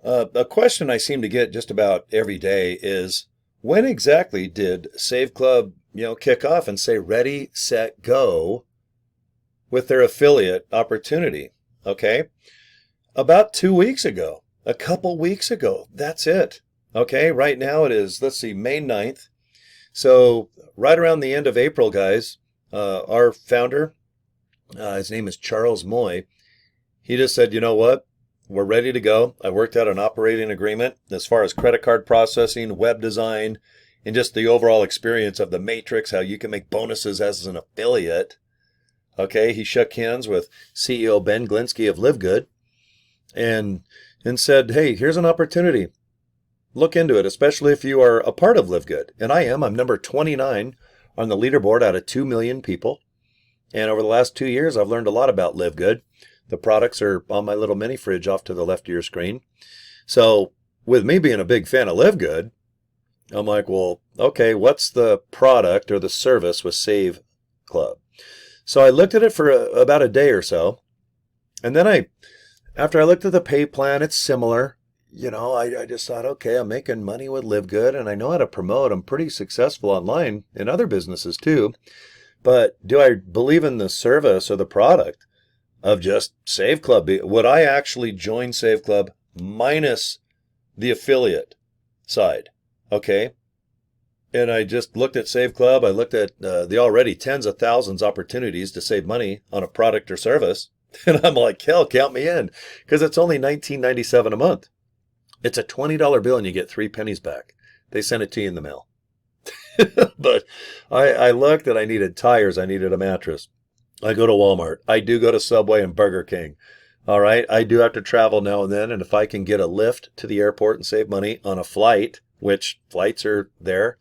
A question I seem to get just about every day is when exactly did Save Club, kick off and say ready, set, go with their affiliate opportunity? Okay. About 2 weeks ago, a couple weeks ago. That's it. Okay. Right now it is, let's see, May 9th. So right around the end of April, guys, our founder, his name is Charles Moy. He just said, you know what? We're ready to go. I worked out an operating agreement as far as credit card processing, web design, and just the overall experience of the matrix, how you can make bonuses as an affiliate. Okay, he shook hands with CEO Ben Glinsky of Live Good and said, hey, here's an opportunity. Look into it, especially if you are a part of Live Good. And I am. I'm number 29 on the leaderboard out of 2 million people. And over the last 2 years, I've learned a lot about Live Good. The products are on my little mini fridge off to the left of your screen. So with me being a big fan of Live Good, I'm like, well, okay, what's the product or the service with Save Club? So I looked at it for about a day or so. And then after I looked at the pay plan, it's similar. I just thought, okay, I'm making money with Live Good and I know how to promote. I'm pretty successful online in other businesses too. But do I believe in the service or the product of just Save Club? Would I actually join Save Club minus the affiliate side? Okay. And I just looked at Save Club. I looked at the already tens of thousands opportunities to save money on a product or service. And I'm like, hell, count me in, because it's only $19.97 a month. It's a $20 bill and you get 3 pennies back. They send it to you in the mail. But I looked and I needed tires. I needed a mattress. I go to Walmart. I do go to Subway and Burger King. All right. I do have to travel now and then. And if I can get a lift to the airport and save money on a flight, which flights are there.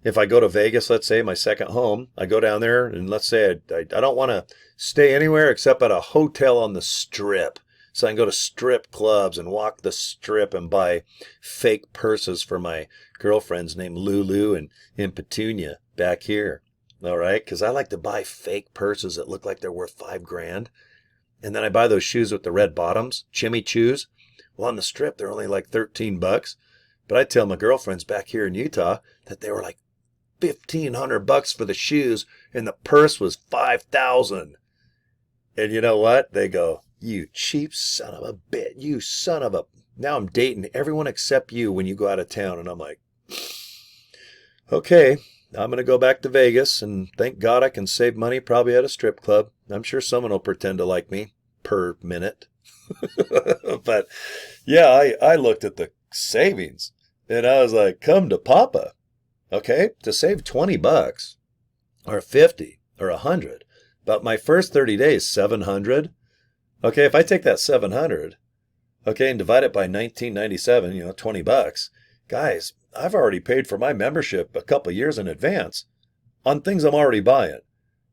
If I go to Vegas, let's say my second home, I go down there and let's say I don't want to stay anywhere except at a hotel on the strip. So I can go to strip clubs and walk the strip and buy fake purses for my girlfriends named Lulu and Petunia back here. All right. Because I like to buy fake purses that look like they're worth $5,000. And then I buy those shoes with the red bottoms, Jimmy Choos. Well, on the strip, they're only like $13. But I tell my girlfriends back here in Utah that they were like $1,500 for the shoes and the purse was $5,000. And you know what? They go, you cheap son of a bitch, you son of a... Now I'm dating everyone except you when you go out of town. And I'm like, okay, I'm going to go back to Vegas and thank God I can save money probably at a strip club. I'm sure someone will pretend to like me per minute. But yeah, I looked at the savings and I was like, come to Papa. Okay, to save $20 or 50 or 100. But my first 30 days, 700. Okay, if I take that 700, okay, and divide it by 1997, $20. Guys, I've already paid for my membership a couple years in advance on things I'm already buying.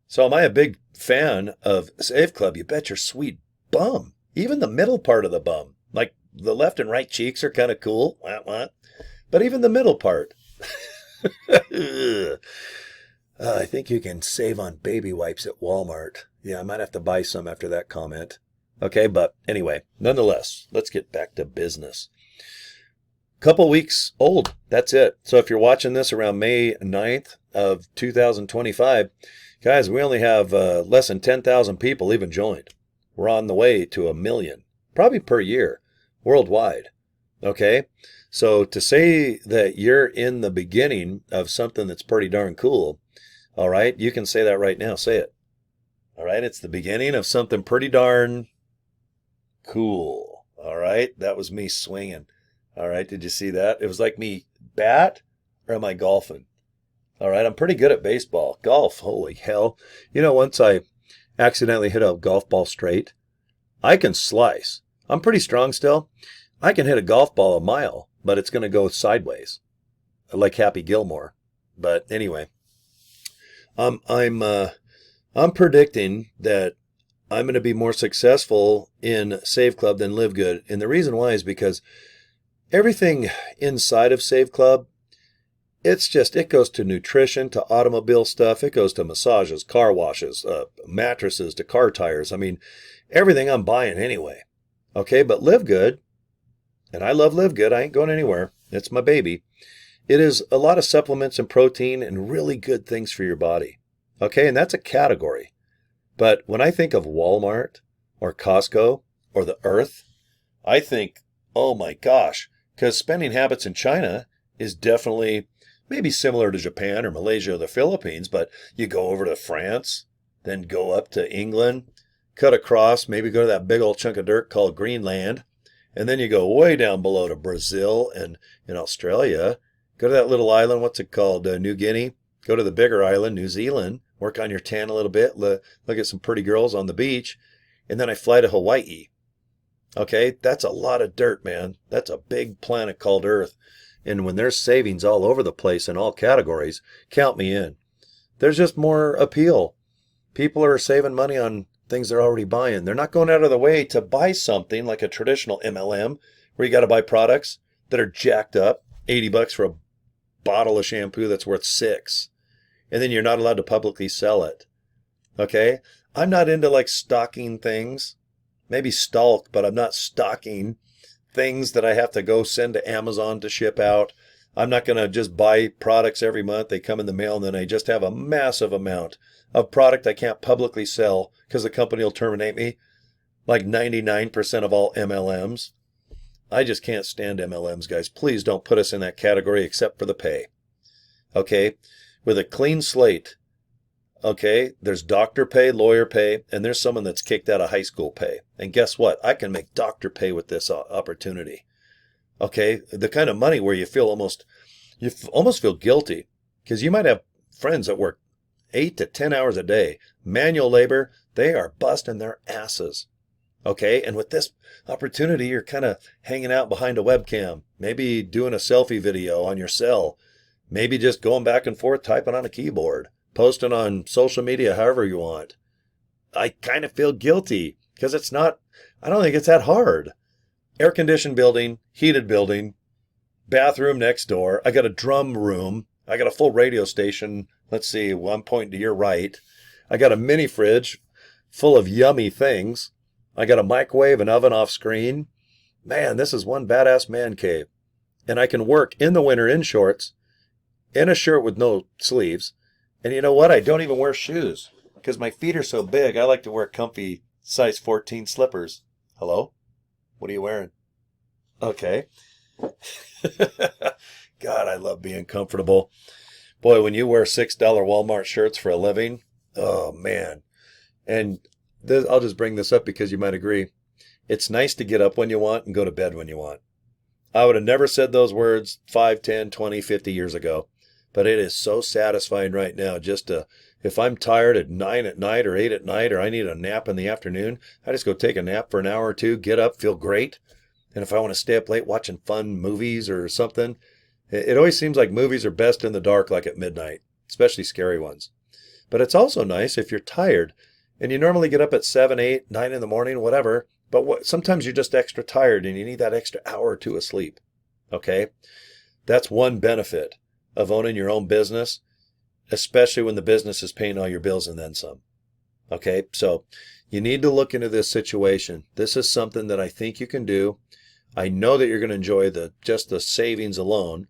So am I a big fan of Save Club? You bet your sweet bum. Even the middle part of the bum. Like the left and right cheeks are kind of cool. But even the middle part. I think you can save on baby wipes at Walmart. Yeah, I might have to buy some after that comment. Okay, but anyway, nonetheless, let's get back to business. Couple weeks old. That's it. So if you're watching this around May 9th of 2025, guys, we only have less than 10,000 people even joined. We're on the way to 1 million, probably per year, worldwide. Okay? So to say that you're in the beginning of something that's pretty darn cool, all right, you can say that right now. Say it. All right, it's the beginning of something pretty darn cool. All right, that was me swinging. All right, did you see that? It was like me bat or am I golfing? All right, I'm pretty good at baseball. Golf, holy hell. Once I accidentally hit a golf ball straight, I can slice. I'm pretty strong still. I can hit a golf ball a mile, but it's going to go sideways, like Happy Gilmore. But anyway, I'm predicting that I'm going to be more successful in Save Club than Live Good. And the reason why is because everything inside of Save Club, it goes to nutrition, to automobile stuff. It goes to massages, car washes, mattresses, to car tires. I mean, everything I'm buying anyway. Okay, but Live Good, and I love Live Good. I ain't going anywhere. It's my baby. It is a lot of supplements and protein and really good things for your body. Okay, and that's a category. But when I think of Walmart or Costco or the Earth, I think, oh my gosh, because spending habits in China is definitely maybe similar to Japan or Malaysia or the Philippines, but you go over to France, then go up to England, cut across, maybe go to that big old chunk of dirt called Greenland, and then you go way down below to Brazil and in Australia. Go to that little island, what's it called, New Guinea. Go to the bigger island, New Zealand. Work on your tan a little bit. Look at some pretty girls on the beach. And then I fly to Hawaii. Okay, that's a lot of dirt, man. That's a big planet called Earth. And when there's savings all over the place in all categories, count me in. There's just more appeal. People are saving money on things they're already buying. They're not going out of the way to buy something like a traditional MLM where you got to buy products that are jacked up, $80 for a bottle of shampoo that's worth $6, and then you're not allowed to publicly sell it. Okay? I'm not into like stocking things. Maybe stalk, but I'm not stocking things that I have to go send to Amazon to ship out. I'm not going to just buy products every month. They come in the mail and then I just have a massive amount of product I can't publicly sell because the company will terminate me. Like 99% of all MLMs. I just can't stand MLMs, guys. Please don't put us in that category except for the pay. Okay? With a clean slate. Okay? There's doctor pay, lawyer pay, and there's someone that's kicked out of high school pay. And guess what? I can make doctor pay with this opportunity. Okay? The kind of money where you almost feel guilty because you might have friends that work 8 to 10 hours a day. Manual labor, they are busting their asses. Okay, and with this opportunity, you're kind of hanging out behind a webcam, maybe doing a selfie video on your cell, maybe just going back and forth, typing on a keyboard, posting on social media, however you want. I kind of feel guilty because I don't think it's that hard. Air-conditioned building, heated building, bathroom next door. I got a drum room. I got a full radio station. Let's see, well, I'm pointing to your right. I got a mini fridge full of yummy things. I got a microwave, an oven off screen. Man, this is one badass man cave. And I can work in the winter in shorts, in a shirt with no sleeves. And you know what? I don't even wear shoes because my feet are so big. I like to wear comfy size 14 slippers. Hello? What are you wearing? Okay. God, I love being comfortable. Boy, when you wear $6 Walmart shirts for a living, oh man. And I'll just bring this up because you might agree. It's nice to get up when you want and go to bed when you want. I would have never said those words 5, 10, 20, 50 years ago. But it is so satisfying right now just if I'm tired at 9 at night or 8 at night or I need a nap in the afternoon, I just go take a nap for an hour or two, get up, feel great. And if I want to stay up late watching fun movies or something, it always seems like movies are best in the dark, like at midnight, especially scary ones. But it's also nice if you're tired and you normally get up at 7, 8, 9 in the morning, whatever. But sometimes you're just extra tired and you need that extra hour or two of sleep. Okay? That's one benefit of owning your own business, especially when the business is paying all your bills and then some. Okay? So you need to look into this situation. This is something that I think you can do. I know that you're going to enjoy just the savings alone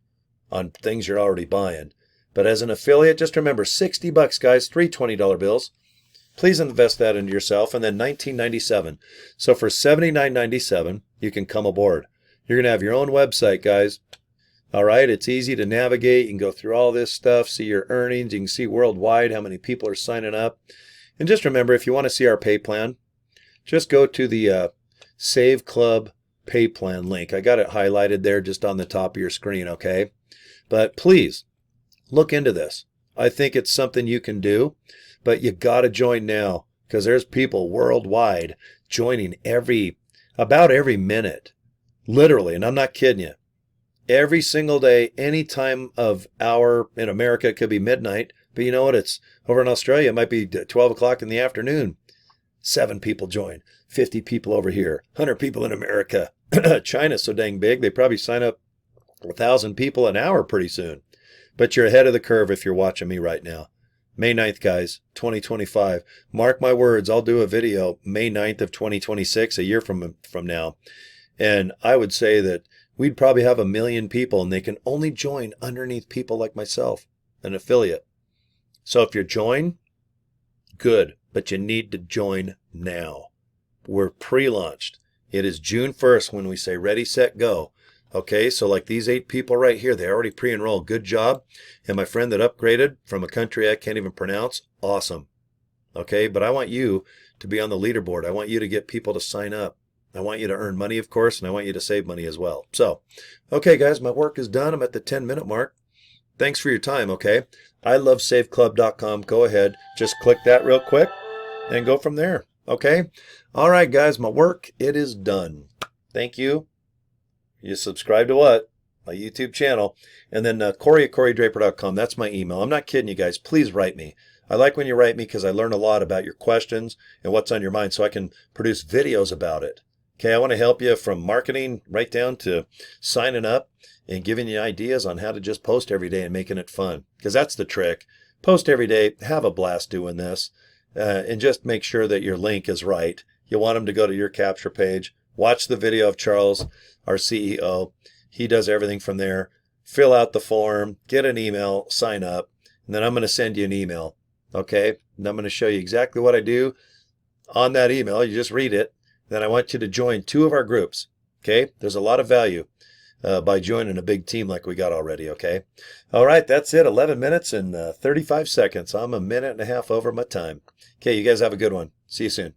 on things you're already buying. But as an affiliate, just remember $60, guys, 3 $20 bills. Please invest that into yourself, and then $19.97. So for $79.97, you can come aboard. You're going to have your own website, guys. All right, it's easy to navigate. You can go through all this stuff, see your earnings. You can see worldwide how many people are signing up. And just remember, if you want to see our pay plan, just go to the Save Club pay plan link. I got it highlighted there just on the top of your screen, okay? But please, look into this. I think it's something you can do. But you got to join now because there's people worldwide joining about every minute. Literally, and I'm not kidding you. Every single day, any time of hour in America, it could be midnight. But you know what? It's over in Australia, it might be 12 o'clock in the afternoon. 7 people join. 50 people over here. 100 people in America. China's so dang big, they probably sign up 1,000 people an hour pretty soon. But you're ahead of the curve if you're watching me right now. May 9th, guys, 2025. Mark my words, I'll do a video May 9th of 2026, a year from now. And I would say that we'd probably have 1 million people, and they can only join underneath people like myself, an affiliate. So if you're joined, good, but you need to join now. We're pre-launched. It is June 1st when we say ready, set, go. Okay, so like these 8 people right here, they already pre-enrolled. Good job. And my friend that upgraded from a country I can't even pronounce, awesome. Okay, but I want you to be on the leaderboard. I want you to get people to sign up. I want you to earn money, of course, and I want you to save money as well. So, okay, guys, my work is done. I'm at the 10-minute mark. Thanks for your time, okay? ilovesaveclub.com. Go ahead. Just click that real quick and go from there, okay? All right, guys, my work, it is done. Thank you. You subscribe to what? My YouTube channel. And then Cory at CoryDraper.com. That's my email. I'm not kidding you guys. Please write me. I like when you write me because I learn a lot about your questions and what's on your mind so I can produce videos about it. Okay, I want to help you from marketing right down to signing up and giving you ideas on how to just post every day and making it fun. Because that's the trick. Post every day. Have a blast doing this. And just make sure that your link is right. You want them to go to your capture page. Watch the video of Charles, our CEO. He does everything from there. Fill out the form, get an email, sign up, and then I'm going to send you an email. Okay? And I'm going to show you exactly what I do on that email. You just read it. Then I want you to join 2 of our groups. Okay? There's a lot of value by joining a big team like we got already. Okay? All right, that's it. 11 minutes and 35 seconds. I'm a minute and a half over my time. Okay, you guys have a good one. See you soon.